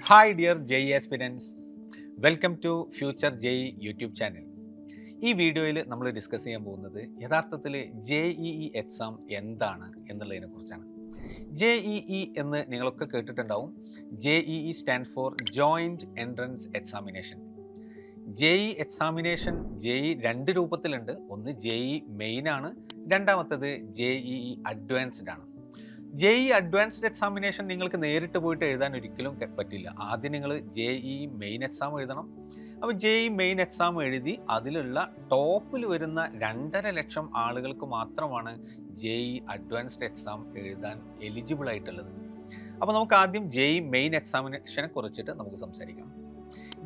Hi dear JE aspirants, welcome to future JE YouTube channel. ഈ വീഡിയോയിൽ നമ്മൾ discuss ചെയ്യാൻ പോകുന്നത് യഥാർത്ഥത്തിൽ JEE എക്സാം എന്താണ് എന്നുള്ളതിനെ കുറിച്ചാണ്. JEE എന്ന് നിങ്ങളൊക്കെ കേട്ടിട്ടുണ്ടാവും. JEE stand for joint entrance examination. JEE examination രണ്ട് രൂപത്തിലുണ്ട്. ഒന്ന് JEE മെയിൻ ആണ്, രണ്ടാമത്തത് JEE അഡ്വാൻസ്ഡ് ആണ്. JEE അഡ്വാൻസ്ഡ് എക്സാമിനേഷൻ നിങ്ങൾക്ക് നേരിട്ട് പോയിട്ട് എഴുതാൻ ഒരിക്കലും പറ്റില്ല. ആദ്യം നിങ്ങൾ JEE മെയിൻ എക്സാം എഴുതണം. അപ്പോൾ JEE മെയിൻ എക്സാം എഴുതി അതിലുള്ള ടോപ്പിൽ വരുന്ന 2.5 ലക്ഷം ആളുകൾക്ക് മാത്രമാണ് JEE അഡ്വാൻസ്ഡ് എക്സാം എഴുതാൻ എലിജിബിൾ ആയിട്ടുള്ളത്. അപ്പോൾ നമുക്ക് ആദ്യം JEE മെയിൻ എക്സാമിനേഷനെ കുറിച്ചിട്ട് നമുക്ക് സംസാരിക്കാം.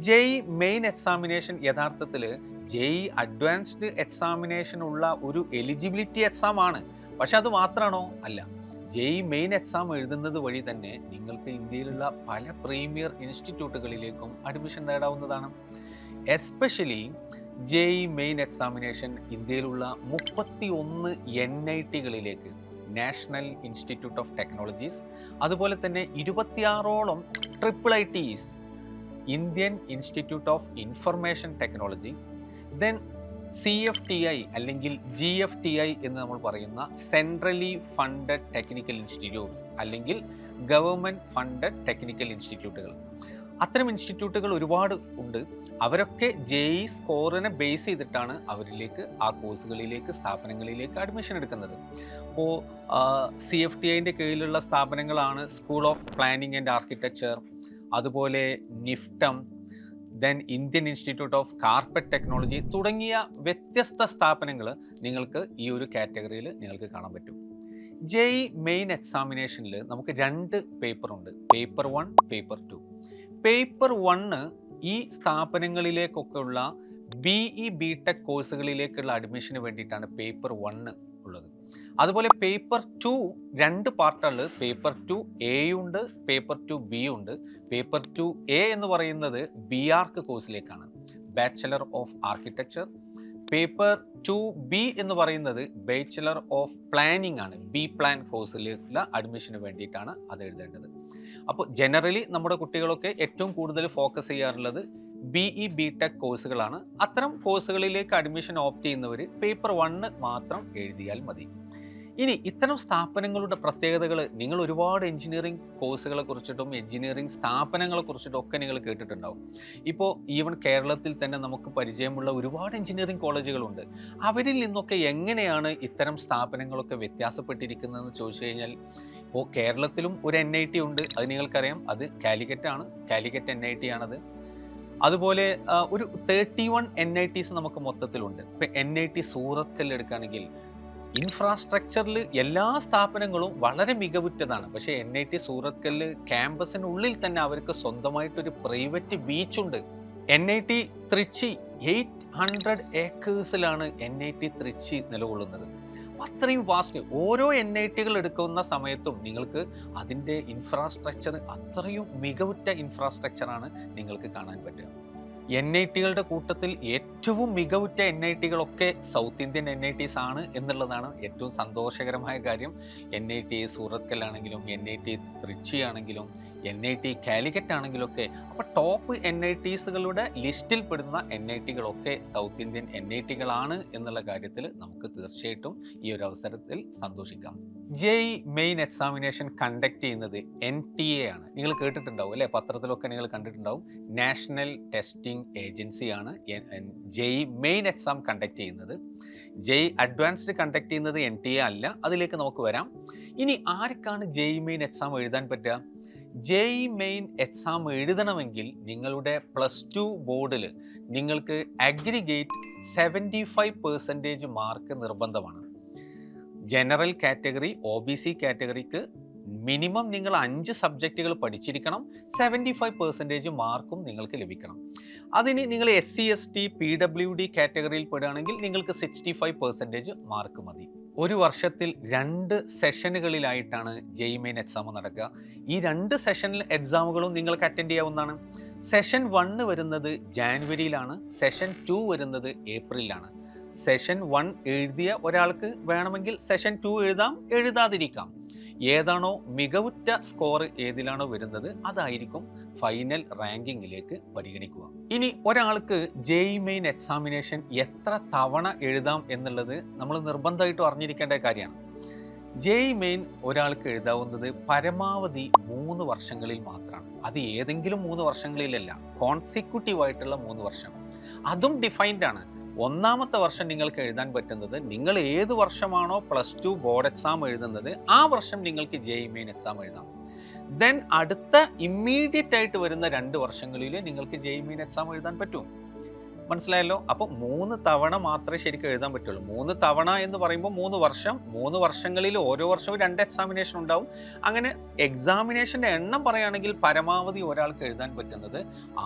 JEE മെയിൻ എക്സാമിനേഷൻ യഥാർത്ഥത്തിൽ JEE അഡ്വാൻസ്ഡ് എക്സാമിനേഷൻ ഉള്ള ഒരു എലിജിബിലിറ്റി എക്സാം ആണ്. പക്ഷെ അത് മാത്രമാണോ? അല്ല. JEE മെയിൻ എക്സാം എഴുതുന്നത് വഴി തന്നെ നിങ്ങൾക്ക് ഇന്ത്യയിലുള്ള പല പ്രീമിയർ ഇൻസ്റ്റിറ്റ്യൂട്ടുകളിലേക്കും അഡ്മിഷൻ നേടാവുന്നതാണ്. എസ്പെഷ്യലി JEE മെയിൻ എക്സാമിനേഷൻ ഇന്ത്യയിലുള്ള 31 NITകളിലേക്ക്, നാഷണൽ ഇൻസ്റ്റിറ്റ്യൂട്ട് ഓഫ് ടെക്നോളജീസ്, അതുപോലെ തന്നെ 26ഓളം IIITs, Indian institute of information technology, then CFTI അല്ലെങ്കിൽ GFTI എന്ന് നമ്മൾ പറയുന്ന സെൻട്രലി ഫണ്ടഡ് ടെക്നിക്കൽ ഇൻസ്റ്റിറ്റ്യൂട്ട്സ് അല്ലെങ്കിൽ ഗവൺമെൻറ് ഫണ്ടഡ് ടെക്നിക്കൽ ഇൻസ്റ്റിറ്റ്യൂട്ടുകൾ, അത്തരം ഇൻസ്റ്റിറ്റ്യൂട്ടുകൾ ഒരുപാട് ഉണ്ട്. അവരൊക്കെ JEE സ്കോറിനെ ബേസ് ചെയ്തിട്ടാണ് അവരിലേക്ക് ആ കോഴ്സുകളിലേക്ക്, സ്ഥാപനങ്ങളിലേക്ക് അഡ്മിഷൻ എടുക്കുന്നത്. അപ്പോൾ CFTIൻ്റെ കീഴിലുള്ള സ്ഥാപനങ്ങളാണ് school of planning and architecture, അതുപോലെ NIFTEM, then Indian institute of carpet technology തുടങ്ങിയ വ്യത്യസ്ത സ്ഥാപനങ്ങൾ നിങ്ങൾക്ക് ഈ ഒരു കാറ്റഗറിയിൽ നിങ്ങൾക്ക് കാണാൻ പറ്റും. JEE മെയിൻ എക്സാമിനേഷനിൽ നമുക്ക് 2 പേപ്പറുണ്ട്, പേപ്പർ 1, പേപ്പർ 2. പേപ്പർ 1 ഈ സ്ഥാപനങ്ങളിലേക്കൊക്കെ ഉള്ള BE BTech കോഴ്സുകളിലേക്കുള്ള അഡ്മിഷന് വേണ്ടിയിട്ടാണ് പേപ്പർ 1 ഉള്ളത്. അതുപോലെ പേപ്പർ 2 2 പാർട്ടുകൾ, പേപ്പർ 2A ഉണ്ട്, പേപ്പർ 2B ഉണ്ട്. പേപ്പർ 2A എന്ന് പറയുന്നത് BArch കോഴ്സിലേക്കാണ്, bachelor of architecture. Paper 2B എന്ന് പറയുന്നത് ബാച്ചലർ ഓഫ് പ്ലാനിംഗ് ആണ്, B പ്ലാൻ കോഴ്സിലേക്കുള്ള അഡ്മിഷന് വേണ്ടിയിട്ടാണ് അത് എഴുതേണ്ടത്. അപ്പോൾ ജനറലി നമ്മുടെ കുട്ടികളൊക്കെ ഏറ്റവും കൂടുതൽ ഫോക്കസ് ചെയ്യാറുള്ളത് BE BTech കോഴ്സുകളാണ്. അത്തരം കോഴ്സുകളിലേക്ക് അഡ്മിഷൻ ഓപ്റ്റ് ചെയ്യുന്നവർ പേപ്പർ 1 മാത്രം എഴുതിയാൽ മതി. ഇനി ഇത്തരം സ്ഥാപനങ്ങളുടെ പ്രത്യേകതകൾ, നിങ്ങൾ ഒരുപാട് എഞ്ചിനീയറിംഗ് കോഴ്സുകളെ കുറിച്ചിട്ടും എഞ്ചിനീയറിംഗ് സ്ഥാപനങ്ങളെ കുറിച്ചിട്ടും ഒക്കെ നിങ്ങൾ കേട്ടിട്ടുണ്ടാവും. ഇപ്പോൾ ഈവൻ കേരളത്തിൽ തന്നെ നമുക്ക് പരിചയമുള്ള ഒരുപാട് എഞ്ചിനീയറിംഗ് കോളേജുകളുണ്ട്. അവരിൽ നിന്നൊക്കെ എങ്ങനെയാണ് ഇത്തരം സ്ഥാപനങ്ങളൊക്കെ വ്യത്യാസപ്പെട്ടിരിക്കുന്നതെന്ന് ചോദിച്ചു കഴിഞ്ഞാൽ, ഇപ്പോൾ കേരളത്തിലും ഒരു NIT ഉണ്ട്, അത് നിങ്ങൾക്കറിയാം, അത് കാലിക്കറ്റ് ആണ്, കാലിക്കറ്റ് NIT ആണത്. അതുപോലെ ഒരു 31 NITs നമുക്ക് മൊത്തത്തിലുണ്ട്. ഇപ്പം NIT സൂറത്ത് എടുക്കുകയാണെങ്കിൽ ഇൻഫ്രാസ്ട്രക്ചറിൽ എല്ലാ സ്ഥാപനങ്ങളും വളരെ മികവുറ്റതാണ്. പക്ഷേ NIT സൂറത്ത് ക്യാമ്പസിനുള്ളിൽ തന്നെ അവർക്ക് സ്വന്തമായിട്ടൊരു പ്രൈവറ്റ് ബീച്ചുണ്ട്. NIT തൃച്ചി 800 ഏക്കേഴ്സിലാണ് NIT തൃച്ചി നിലകൊള്ളുന്നത്. അത്രയും വാസ്റ്റ്. ഓരോ NITകൾ എടുക്കുന്ന സമയത്തും നിങ്ങൾക്ക് അതിൻ്റെ ഇൻഫ്രാസ്ട്രക്ചർ അത്രയും മികവുറ്റ ഇൻഫ്രാസ്ട്രക്ചറാണ് നിങ്ങൾക്ക് കാണാൻ പറ്റുക. NITകളുടെ കൂട്ടത്തിൽ ഏറ്റവും മികവുറ്റ NITകളൊക്കെ സൗത്ത് ഇന്ത്യൻ NITs ആണ് എന്നുള്ളതാണ് ഏറ്റവും സന്തോഷകരമായ കാര്യം. NIT സൂറത്ത് ആണെങ്കിലും, NIT തൃച്ചി ആണെങ്കിലും, NIT കാലിക്കറ്റ് ആണെങ്കിലൊക്കെ, അപ്പോൾ ടോപ്പ് NITsകളുടെ ലിസ്റ്റിൽ പെടുന്ന NITകളൊക്കെ സൗത്ത് ഇന്ത്യൻ NITകളാണ് എന്നുള്ള കാര്യത്തിൽ നമുക്ക് തീർച്ചയായിട്ടും ഈ ഒരു അവസരത്തിൽ സന്തോഷിക്കാം. JEE മെയിൻ എക്സാമിനേഷൻ കണ്ടക്ട് ചെയ്യുന്നത് NTA ആണ്. നിങ്ങൾ കേട്ടിട്ടുണ്ടാവും അല്ലേ, പത്രത്തിലൊക്കെ നിങ്ങൾ കണ്ടിട്ടുണ്ടാവും. നാഷണൽ ടെസ്റ്റിംഗ് ഏജൻസിയാണ് JEE മെയിൻ എക്സാം കണ്ടക്ട് ചെയ്യുന്നത്. JEE അഡ്വാൻസ്ഡ് കണ്ടക്ട് ചെയ്യുന്നത് NTA അല്ല. അതിലേക്ക് നമുക്ക് വരാം. ഇനി ആർക്കാണ് JEE മെയിൻ എക്സാം എഴുതാൻ പറ്റുക? JEE മെയിൻ എക്സാം എഴുതണമെങ്കിൽ നിങ്ങളുടെ +2 ബോർഡിൽ നിങ്ങൾക്ക് അഗ്രിഗേറ്റ് 75% മാർക്ക് നിർബന്ധമാണ്. ജനറൽ കാറ്റഗറി, OBC കാറ്റഗറിക്ക് മിനിമം നിങ്ങൾ 5 സബ്ജക്റ്റുകൾ പഠിച്ചിരിക്കണം. 75% മാർക്കും നിങ്ങൾക്ക് ലഭിക്കണം. അതിന് നിങ്ങൾ SC ST PWD കാറ്റഗറിയിൽ പെടുകയാണെങ്കിൽ നിങ്ങൾക്ക് 65% മാർക്ക് മതി. ഒരു വർഷത്തിൽ 2 സെഷനുകളിലായിട്ടാണ് JEE മെയിൻ എക്സാം നടക്കുക. ഈ 2 സെഷൻ എക്സാമുകളും നിങ്ങൾക്ക് അറ്റൻഡ് ചെയ്യാവുന്നതാണ്. സെഷൻ 1 വരുന്നത് ജാനുവരിയിലാണ്, സെഷൻ 2 വരുന്നത് ഏപ്രിലാണ്. സെഷൻ 1 എഴുതിയ ഒരാൾക്ക് വേണമെങ്കിൽ സെഷൻ 2 എഴുതാം, എഴുതാതിരിക്കാം. ഏതാണോ മികവുറ്റ സ്കോർ ഏതിലാണോ വരുന്നത് അതായിരിക്കും ഫൈനൽ റാങ്കിങ്ങിലേക്ക് പരിഗണിക്കുക. ഇനി ഒരാൾക്ക് JEE മെയിൻ എക്സാമിനേഷൻ എത്ര തവണ എഴുതാം എന്നുള്ളത് നമ്മൾ നിർബന്ധമായിട്ടും അറിഞ്ഞിരിക്കേണ്ട കാര്യമാണ്. JEE മെയിൻ ഒരാൾക്ക് എഴുതാവുന്നത് പരമാവധി 3 വർഷങ്ങളിൽ മാത്രമാണ്. അത് ഏതെങ്കിലും 3 വർഷങ്ങളിലല്ല, കോൺസിക്യൂട്ടീവ് ആയിട്ടുള്ള 3 വർഷം. അതും ഡിഫൈൻഡ് ആണ്. ഒന്നാമത്തെ വർഷം നിങ്ങൾക്ക് എഴുതാൻ പറ്റുന്നത് നിങ്ങൾ ഏത് വർഷമാണോ +2 ബോർഡ് എക്സാം എഴുതുന്നത് ആ വർഷം നിങ്ങൾക്ക് JEE മെയിൻ എക്സാം എഴുതാം. ദെൻ അടുത്ത ഇമ്മീഡിയറ്റ് ആയിട്ട് വരുന്ന 2 വർഷങ്ങളിൽ നിങ്ങൾക്ക് JEE മെയിൻ എക്സാം എഴുതാൻ പറ്റും. മനസ്സിലായല്ലോ? അപ്പോൾ 3 തവണ മാത്രമേ ശരിക്കും എഴുതാൻ പറ്റുള്ളൂ. 3 തവണ എന്ന് പറയുമ്പോൾ 3 വർഷം, 3 വർഷങ്ങളിൽ ഓരോ വർഷവും 2 എക്സാമിനേഷൻ ഉണ്ടാവും. അങ്ങനെ എക്സാമിനേഷൻ്റെ എണ്ണം പറയുകയാണെങ്കിൽ പരമാവധി ഒരാൾക്ക് എഴുതാൻ പറ്റുന്നത്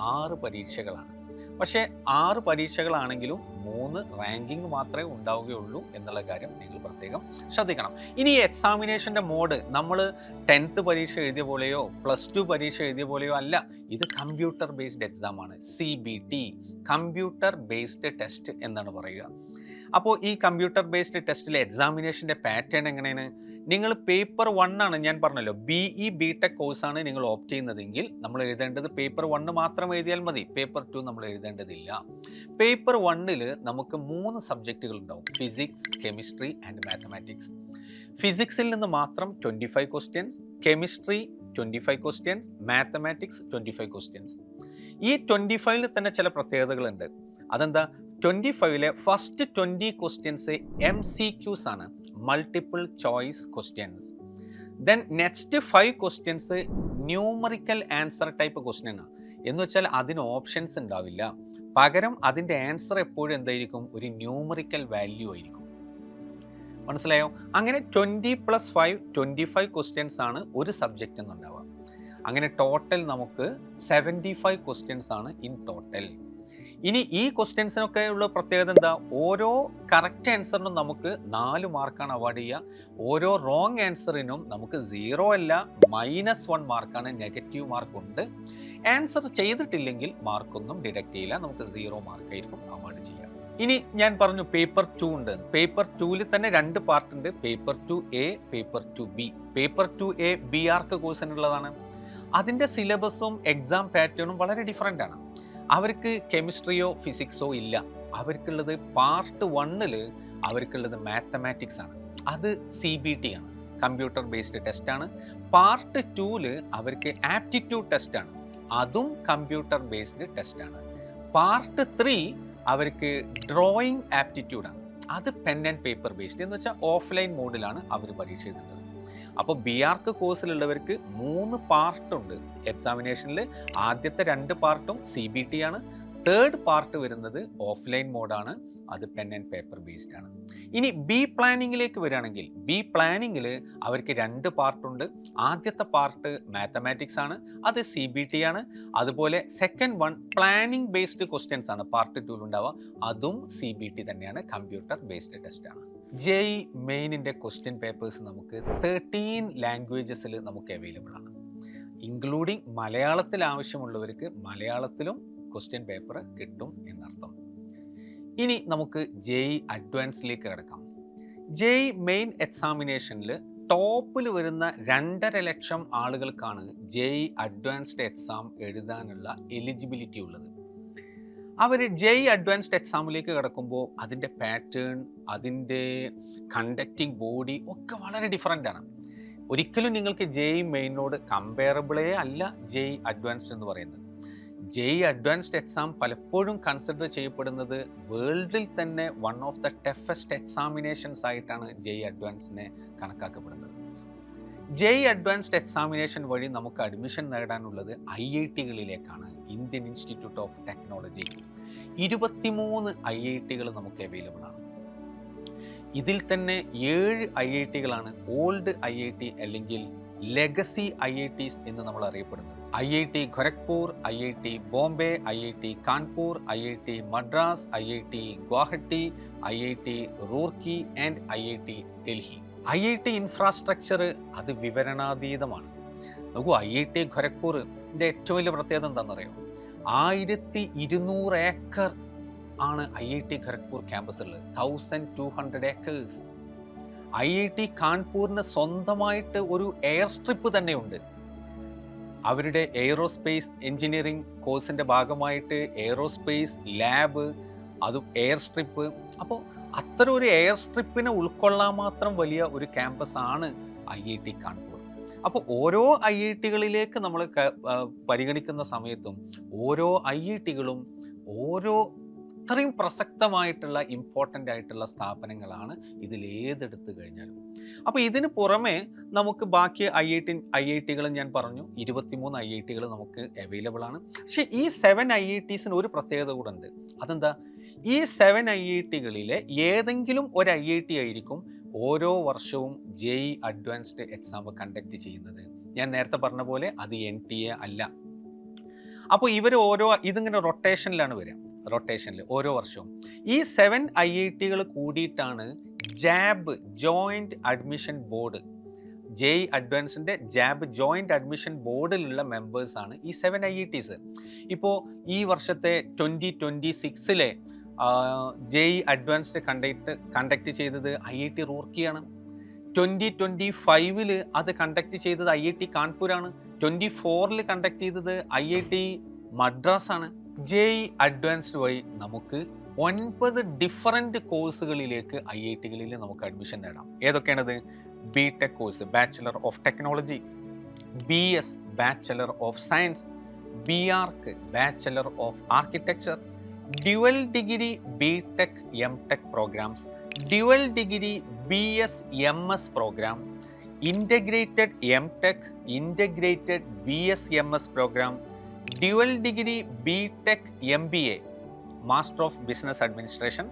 6 പരീക്ഷകളാണ്. പക്ഷേ 6 പരീക്ഷകളാണെങ്കിലും 3 റാങ്കിങ് മാത്രമേ ഉണ്ടാവുകയുള്ളൂ എന്നുള്ള കാര്യം നിങ്ങൾ പ്രത്യേകം ശ്രദ്ധിക്കണം. ഇനി ഈ എക്സാമിനേഷൻ്റെ മോഡ് നമ്മൾ 10th പരീക്ഷ എഴുതിയ പോലെയോ +2 പരീക്ഷ എഴുതിയ പോലെയോ അല്ല. ഇത് കമ്പ്യൂട്ടർ ബേസ്ഡ് എക്സാം ആണ്. CBT, കമ്പ്യൂട്ടർ ബേസ്ഡ് ടെസ്റ്റ് എന്നാണ് പറയുക. അപ്പോൾ ഈ കമ്പ്യൂട്ടർ ബേസ്ഡ് ടെസ്റ്റിലെ എക്സാമിനേഷൻ്റെ പാറ്റേൺ എങ്ങനെയാണ്? നിങ്ങൾ പേപ്പർ 1 ആണ്, ഞാൻ പറഞ്ഞല്ലോ BE BTech കോഴ്സാണ് നിങ്ങൾ ഓപ്റ്റ് ചെയ്യുന്നതെങ്കിൽ നമ്മൾ എഴുതേണ്ടത് പേപ്പർ 1 മാത്രം എഴുതിയാൽ മതി. പേപ്പർ 2 നമ്മൾ എഴുതേണ്ടതില്ല. പേപ്പർ 1 നമുക്ക് 3 സബ്ജക്റ്റുകൾ ഉണ്ടാവും: ഫിസിക്സ്, കെമിസ്ട്രി ആൻഡ് മാത്തമാറ്റിക്സ്. ഫിസിക്സിൽ നിന്ന് മാത്രം 25 questions, chemistry 25 questions, mathematics 25 questions. ഈ 25ൽ തന്നെ ചില പ്രത്യേകതകളുണ്ട്. അതെന്താ? 25ലെ ഫസ്റ്റ് 20 ക്വസ്റ്റ്യൻസ് MCQs ആണ്, multiple choice questions. Then next 5 questions numerical answer type question ആണ്. എന്ന് വെച്ചാൽ അതിന് ഓപ്ഷൻസ് ഉണ്ടാവില്ല, പകരം അതിൻ്റെ ആൻസർ എപ്പോഴും എന്തായിരിക്കും? ഒരു ന്യൂമറിക്കൽ വാല്യൂ ആയിരിക്കും. മനസ്സിലായോ? അങ്ങനെ 20+5 25 ക്വസ്റ്റ്യൻസ് ആണ് ഒരു സബ്ജക്റ്റ് എന്നുണ്ടാവുക. അങ്ങനെ ടോട്ടൽ നമുക്ക് 75 ക്വസ്റ്റ്യൻസ് ആണ് ഇൻ ടോട്ടൽ. ഇനി ഈ ക്വസ്റ്റ്യൻസിനൊക്കെ ഉള്ള പ്രത്യേകത എന്താ? ഓരോ കറക്റ്റ് ആൻസറിനും നമുക്ക് 4 മാർക്കാണ് അവാർഡ് ചെയ്യുക. ഓരോ റോങ് ആൻസറിനും നമുക്ക് 0 അല്ല -1 മാർക്കാണ്, നെഗറ്റീവ് മാർക്കുണ്ട്. ആൻസർ ചെയ്തിട്ടില്ലെങ്കിൽ മാർക്കൊന്നും ഡിഡക്റ്റ് ചെയ്യില്ല, നമുക്ക് 0 മാർക്കായിരിക്കും അവാർഡ് ചെയ്യുക. ഇനി ഞാൻ പറഞ്ഞു പേപ്പർ 2 ഉണ്ട്. പേപ്പർ 2ൽ തന്നെ 2 പാർട്ട് ഉണ്ട്: paper 2A, paper 2B. Paper 2A BArch കോഴ്സിനുള്ളതാണ്. അതിൻ്റെ സിലബസും എക്സാം പാറ്റേണും വളരെ ഡിഫറെൻ്റ് ആണ്. അവർക്ക് കെമിസ്ട്രിയോ ഫിസിക്സോ ഇല്ല. അവർക്കുള്ളത് പാർട്ട് 1ൽ അവർക്കുള്ളത് മാത്തമാറ്റിക്സ് ആണ്. അത് CBT ആണ്, കമ്പ്യൂട്ടർ ബേസ്ഡ് ടെസ്റ്റ് ആണ്. പാർട്ട് 2ൽ അവർക്ക് ആപ്റ്റിറ്റ്യൂഡ് ടെസ്റ്റ് ആണ്, അതും കമ്പ്യൂട്ടർ ബേസ്ഡ് ടെസ്റ്റ് ആണ്. പാർട്ട് 3 അവർക്ക് ഡ്രോയിങ് ആപ്റ്റിറ്റ്യൂഡ് ആണ്, അത് പെൻ ആൻഡ് പേപ്പർ ബേസ്ഡ്, എന്ന് വെച്ചാൽ ഓഫ്ലൈൻ മോഡിലാണ് അവർ പരീക്ഷ എഴുതുന്നത്. അപ്പോൾ BArch കോഴ്സിലുള്ളവർക്ക് 3 പാർട്ടുണ്ട് എക്സാമിനേഷനിൽ. ആദ്യത്തെ 2 പാർട്ടും CBT ആണ്. 3rd പാർട്ട് വരുന്നത് ഓഫ്ലൈൻ മോഡാണ്, അത് പെൻ ആൻഡ് പേപ്പർ ബേസ്ഡ് ആണ്. ഇനി B പ്ലാനിങ്ങിലേക്ക് വരികയാണെങ്കിൽ B പ്ലാനിങ്ങിൽ അവർക്ക് 2 പാർട്ടുണ്ട്. ആദ്യത്തെ പാർട്ട് മാത്തമാറ്റിക്സ് ആണ്, അത് CBT ആണ്. അതുപോലെ second one planning based questions ആണ് പാർട്ട് 2ൽ ഉണ്ടാവുക, അതും CBT തന്നെയാണ്, കമ്പ്യൂട്ടർ ബേസ്ഡ് ടെസ്റ്റ് ആണ്. JEE മെയിനിൻ്റെ ക്വസ്റ്റ്യൻ പേപ്പേഴ്സ് നമുക്ക് 13 ലാംഗ്വേജസിൽ നമുക്ക് അവൈലബിൾ ആണ്, ഇൻക്ലൂഡിങ് മലയാളത്തിൽ ആവശ്യമുള്ളവർക്ക് മലയാളത്തിലും ക്വസ്റ്റ്യൻ പേപ്പർ കിട്ടും എന്നർത്ഥം. ഇനി നമുക്ക് JEE അഡ്വാൻസിലേക്ക് കിടക്കാം. JEE മെയിൻ എക്സാമിനേഷനിൽ ടോപ്പിൽ വരുന്ന 2.5 ലക്ഷം ആളുകൾക്കാണ് JEE അഡ്വാൻസ്ഡ് എക്സാം എഴുതാനുള്ള എലിജിബിലിറ്റി ഉള്ളത്. അവർ JEE അഡ്വാൻസ്ഡ് എക്സാമിലേക്ക് കിടക്കുമ്പോൾ അതിൻ്റെ പാറ്റേൺ, അതിൻ്റെ കണ്ടക്റ്റിംഗ് ബോഡി ഒക്കെ വളരെ ഡിഫറെൻ്റ് ആണ്. ഒരിക്കലും നിങ്ങൾക്ക് JEE മെയിനോട് കമ്പയറബിളേ അല്ല JEE അഡ്വാൻസ്ഡ് എന്ന് പറയുന്നത്. JEE അഡ്വാൻസ്ഡ് എക്സാം പലപ്പോഴും കൺസിഡർ ചെയ്യപ്പെടുന്നത് വേൾഡിൽ തന്നെ one of the toughest examinations ആയിട്ടാണ് JEE അഡ്വാൻസിനെ കണക്കാക്കപ്പെടുന്നത്. JEE അഡ്വാൻസ്ഡ് എക്സാമിനേഷൻ വഴി നമുക്ക് അഡ്മിഷൻ നേടാനുള്ളത് IIT-കളിലേക്കാണ്, ഇന്ത്യൻ ഇൻസ്റ്റിറ്റ്യൂട്ട് ഓഫ് ടെക്നോളജി. 23 IIT-കൾ നമുക്ക് അവൈലബിൾ ആണ്. ഇതിൽ തന്നെ 7 IIT-കളാണ് ഓൾഡ് IIT അല്ലെങ്കിൽ ലെഗസി IITs എന്ന് നമ്മൾ അറിയപ്പെടുന്നത്. IIT Kharagpur, IIT Bombay, IIT Kanpur, IIT Madras, IIT Guwahati, IIT Roorkee and IIT Delhi. IIT infrastructure അത് വിവരണാതീതമാണ്. നോക്കൂ, IIT ഖരഗ്പൂറിൻ്റെ ഏറ്റവും വലിയ പ്രത്യേകത എന്താണെന്നറിയോ? 1200 ഏക്കർ ആണ് IIT ഖരഗ്പൂർ ക്യാമ്പസുള്ളത്, 1200 ഏക്കേഴ്സ്. IIT കാൺപൂരിന് സ്വന്തമായിട്ട് ഒരു എയർ സ്ട്രിപ്പ് തന്നെയുണ്ട്. അവരുടെ എയ്റോസ്പേസ് എഞ്ചിനീയറിംഗ് കോഴ്സിൻ്റെ ഭാഗമായിട്ട് എയ്റോസ്പേസ് ലാബ്, അതും എയർ സ്ട്രിപ്പ്. അപ്പോൾ അത്തരം ഒരു എയർ സ്ട്രിപ്പിനെ ഉൾക്കൊള്ളാൻ മാത്രം വലിയ ഒരു ക്യാമ്പസ് ആണ് IIT കാൺപൂർ. അപ്പോൾ ഓരോ IIT-കളിലേക്ക് നമ്മൾ പരിഗണിക്കുന്ന സമയത്തും ഓരോ IIT-കളും ഓരോ അത്രയും പ്രസക്തമായിട്ടുള്ള ഇമ്പോർട്ടൻ്റ് ആയിട്ടുള്ള സ്ഥാപനങ്ങളാണ് ഇതിലേതെടുത്ത് കഴിഞ്ഞാലും. അപ്പോൾ ഇതിന് പുറമെ നമുക്ക് ബാക്കി IIT-കൾ ഞാൻ പറഞ്ഞു 23 IIT-കൾ നമുക്ക് അവൈലബിൾ ആണ്. പക്ഷേ ഈ 7 IITസിന് ഒരു പ്രത്യേകത കൂടെ ഉണ്ട്. അതെന്താ? ഈ 7 IIT-കളിലെ ഏതെങ്കിലും ഒരു IIT ആയിരിക്കും ഓരോ വർഷവും JEE അഡ്വാൻസ്ഡ് എക്സാം കണ്ടക്ട് ചെയ്യുന്നത്. ഞാൻ നേരത്തെ പറഞ്ഞ പോലെ അത് NTA അല്ല. അപ്പോൾ ഇവർ ഇതിങ്ങനെ റൊട്ടേഷനിലാണ് വരിക. റൊട്ടേഷനിൽ ഓരോ വർഷവും ഈ 7 IIT-കൾ കൂടിയിട്ടാണ് JAB joint admission board, JEE അഡ്വാൻസിൻ്റെ ജാബ് ജോയിൻറ്റ് അഡ്മിഷൻ ബോർഡിലുള്ള മെമ്പേഴ്സാണ് ഈ 7 IITs. ഇപ്പോൾ ഈ വർഷത്തെ 2026-ലെ JEE അഡ്വാൻസ്ഡ് കണ്ടക്ട് ചെയ്തത് IIT റൂർക്കിയാണ്. 2025-ൽ അത് കണ്ടക്ട് ചെയ്തത് IIT കാൺപൂരാണ്. 24-ൽ കണ്ടക്ട് ചെയ്തത് IIT മദ്രാസ് ആണ്. JEE അഡ്വാൻസ്ഡ് വഴി നമുക്ക് 9 ഡിഫറൻറ്റ് കോഴ്സുകളിലേക്ക് IIT-കളിൽ നമുക്ക് അഡ്മിഷൻ നേടാം. ഏതൊക്കെയാണത്? BTech course, bachelor of technology, BS bachelor of science, BArch bachelor of architecture, dual degree BTech MTech programs, dual degree BS MS program, integrated MTech, integrated BS MS program, dual degree BTech MBA master of business administration,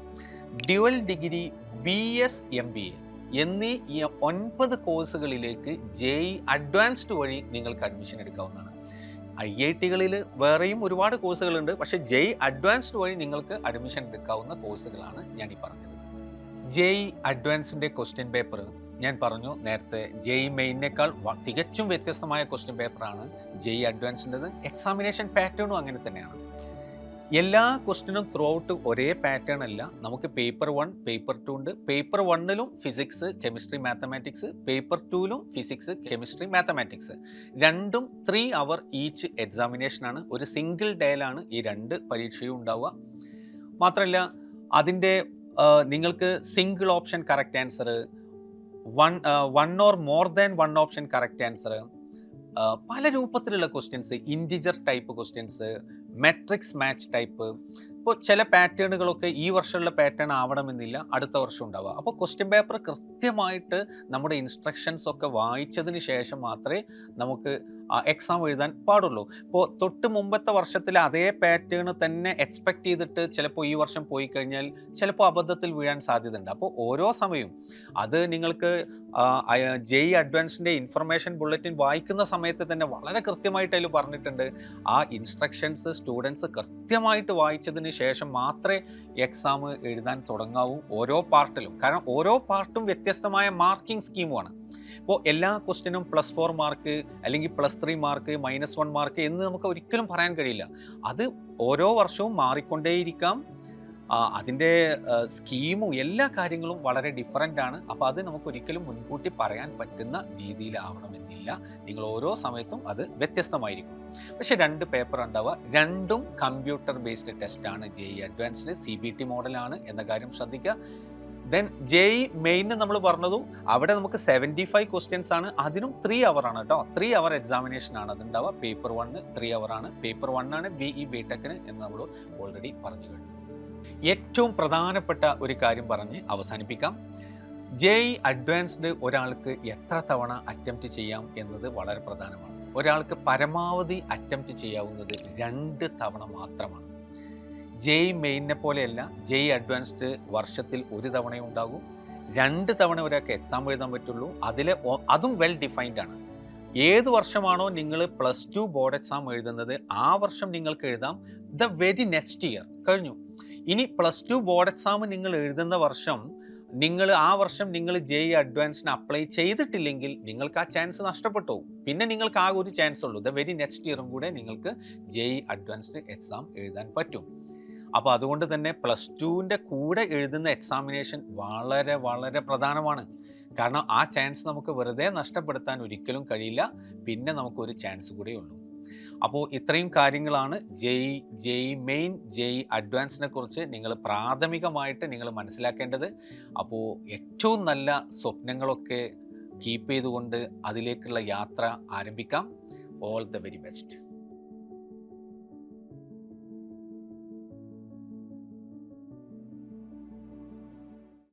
dual degree BS MBA എന്നീ 9 കോഴ്സുകളിലേക്ക് JEE advanced വഴി നിങ്ങൾക്ക് admission എടുക്കാവുന്നതാണ്. IIT-കളിൽ വേറെയും ഒരുപാട് കോഴ്സുകളുണ്ട്. പക്ഷേ JEE advanced വഴി നിങ്ങൾക്ക് അഡ്മിഷൻ എടുക്കാവുന്ന കോഴ്സുകളാണ് ഞാൻ ഈ പറഞ്ഞത്. JEE അഡ്വാൻസിൻ്റെ ക്വസ്റ്റ്യൻ പേപ്പർ ഞാൻ പറഞ്ഞു നേരത്തെ, JEE മെയിനേക്കാൾ തികച്ചും വ്യത്യസ്തമായ ക്വസ്റ്റ്യൻ പേപ്പറാണ് JEE അഡ്വാൻസിൻ്റെത്. എക്സാമിനേഷൻ പാറ്റേണും അങ്ങനെ തന്നെയാണ്. എല്ലാ ക്വസ്റ്റ്യനും ത്രൂ ഔട്ട് ഒരേ പാറ്റേൺ അല്ല. നമുക്ക് പേപ്പർ 1, പേപ്പർ 2 ഉണ്ട്. പേപ്പർ 1-ലും ഫിസിക്സ്, കെമിസ്ട്രി, മാത്തമാറ്റിക്സ്, പേപ്പർ 2-ലും ഫിസിക്സ്, കെമിസ്ട്രി, മാത്തമാറ്റിക്സ്. രണ്ടും 3 hour ഈച്ച് എക്സാമിനേഷനാണ്. ഒരു സിംഗിൾ ഡേയിലാണ് ഈ 2 പരീക്ഷയും ഉണ്ടാവുക. മാത്രമല്ല അതിൻ്റെ നിങ്ങൾക്ക് single option correct answer, one or more than 1 option correct answer, പല രൂപത്തിലുള്ള questions, integer type questions, matrix match type. ഇപ്പോൾ ചില പാറ്റേണുകളൊക്കെ ഈ വർഷമുള്ള പാറ്റേൺ ആവണമെന്നില്ല, അടുത്ത വർഷം ഉണ്ടാവുക. അപ്പോൾ ക്വസ്റ്റ്യൻ പേപ്പർ കൃത്യമായിട്ട് നമ്മുടെ ഇൻസ്ട്രക്ഷൻസ് ഒക്കെ വായിച്ചതിന് ശേഷം മാത്രമേ നമുക്ക് എക്സാം എഴുതാൻ പാടുള്ളൂ. ഇപ്പോൾ തൊട്ട് മുമ്പത്തെ വർഷത്തിലെ അതേ പാറ്റേൺ തന്നെ എക്സ്പെക്റ്റ് ചെയ്തിട്ട് ചിലപ്പോൾ ഈ വർഷം പോയി കഴിഞ്ഞാൽ ചിലപ്പോൾ അബദ്ധത്തിൽ വീഴാൻ സാധ്യതയുണ്ട്. അപ്പോൾ ഓരോ സമയവും അത് നിങ്ങൾക്ക് JEE അഡ്വാൻസിൻ്റെ ഇൻഫർമേഷൻ ബുള്ളറ്റിൻ വായിക്കുന്ന സമയത്ത് തന്നെ വളരെ കൃത്യമായിട്ട് അതിൽ പറഞ്ഞിട്ടുണ്ട്. ആ ഇൻസ്ട്രക്ഷൻസ് സ്റ്റുഡൻസ് കൃത്യമായിട്ട് വായിച്ചതിന് ശേഷം മാത്രമേ എക്സാം എഴുതാൻ തുടങ്ങാവൂ ഓരോ പാർട്ടിലും. കാരണം ഓരോ പാർട്ടും വ്യത്യസ്തമായ മാർക്കിംഗ് സ്കീമുമാണ്. ഇപ്പോൾ എല്ലാ ക്വസ്റ്റ്യനും +4 മാർക്ക് അല്ലെങ്കിൽ +3 മാർക്ക്, -1 മാർക്ക് എന്ന് നമുക്ക് ഒരിക്കലും പറയാൻ കഴിയില്ല. അത് ഓരോ വർഷവും മാറിക്കൊണ്ടേയിരിക്കാം. അതിൻ്റെ സ്കീമും എല്ലാ കാര്യങ്ങളും വളരെ ഡിഫറൻ്റ് ആണ്. അപ്പോൾ അത് നമുക്ക് ഒരിക്കലും മുൻകൂട്ടി പറയാൻ പറ്റുന്ന രീതിയിലാവണമെന്നില്ല. നിങ്ങൾ ഓരോ സമയത്തും അത് വ്യത്യസ്തമായിരിക്കും. പക്ഷേ 2 പേപ്പർ ഉണ്ടാവുക, രണ്ടും കമ്പ്യൂട്ടർ ബേസ്ഡ് ടെസ്റ്റാണ്. JEE അഡ്വാൻസ്ഡ് CBT മോഡലാണ് എന്ന കാര്യം ശ്രദ്ധിക്കുക. ദെൻ JEE മെയിൻ നമ്മൾ പറഞ്ഞതും അവിടെ നമുക്ക് 75 ക്വസ്റ്റ്യൻസ് ആണ്. അതിനും 3 hour ആണ് കേട്ടോ. 3 hour എക്സാമിനേഷൻ ആണ് അതുണ്ടാവുക. പേപ്പർ 1 3 hour ആണ്. പേപ്പർ 1 ആണ് BE BTechന് എന്ന് നമ്മൾ ഓൾറെഡി പറഞ്ഞു കഴിഞ്ഞു. ഏറ്റവും പ്രധാനപ്പെട്ട ഒരു കാര്യം പറഞ്ഞ് അവസാനിപ്പിക്കാം. JEE അഡ്വാൻസ്ഡ് ഒരാൾക്ക് എത്ര തവണ അറ്റംപ്റ്റ് ചെയ്യാം എന്നത് വളരെ പ്രധാനമാണ്. ഒരാൾക്ക് പരമാവധി അറ്റംപ്റ്റ് ചെയ്യാവുന്നത് 2 തവണ മാത്രമാണ്. JEE മെയിനെ പോലെയല്ല, JEE അഡ്വാൻസ്ഡ് വർഷത്തിൽ 1 തവണയും ഉണ്ടാകും. 2 തവണ ഒരാൾക്ക് എക്സാം എഴുതാൻ പറ്റുള്ളൂ. അതും വെൽ ഡിഫൈൻഡ് ആണ്. ഏത് വർഷമാണോ നിങ്ങൾ +2 ബോർഡ് എക്സാം എഴുതുന്നത് ആ വർഷം നിങ്ങൾക്ക് എഴുതാം. ദ വെരി നെക്സ്റ്റ് ഇയർ കഴിഞ്ഞു. ഇനി +2 ബോർഡ് എക്സാം നിങ്ങൾ എഴുതുന്ന വർഷം ആ വർഷം നിങ്ങൾ JEE അഡ്വാൻസിന് അപ്ലൈ ചെയ്തിട്ടില്ലെങ്കിൽ നിങ്ങൾക്ക് ആ ചാൻസ് നഷ്ടപ്പെട്ടു. പിന്നെ നിങ്ങൾക്ക് ആ ഒരു ചാൻസ് ഉള്ളൂ. ദ വെരി നെക്സ്റ്റ് ഇയറും കൂടെ നിങ്ങൾക്ക് JEE അഡ്വാൻസ്ഡ് എക്സാം എഴുതാൻ പറ്റും. അപ്പോൾ അതുകൊണ്ട് തന്നെ +2ൻ്റെ കൂടെ എഴുതുന്ന എക്സാമിനേഷൻ വളരെ വളരെ പ്രധാനമാണ്. കാരണം ആ ചാൻസ് നമുക്ക് വെറുതെ നഷ്ടപ്പെടുത്താൻ ഒരിക്കലും കഴിയില്ല. പിന്നെ നമുക്കൊരു ചാൻസ് കൂടെ ഉള്ളൂ. അപ്പോൾ ഇത്രയും കാര്യങ്ങളാണ് ജെഇ മെയിൻ, ജെഇ അഡ്വാൻസിനെ കുറിച്ച് നിങ്ങൾ പ്രാഥമികമായിട്ട് നിങ്ങൾ മനസ്സിലാക്കേണ്ടത്. അപ്പോൾ ഏറ്റവും നല്ല സ്വപ്നങ്ങളൊക്കെ കീപ്പ് ചെയ്തുകൊണ്ട് അതിലേക്കുള്ള യാത്ര ആരംഭിക്കാം. All the very best.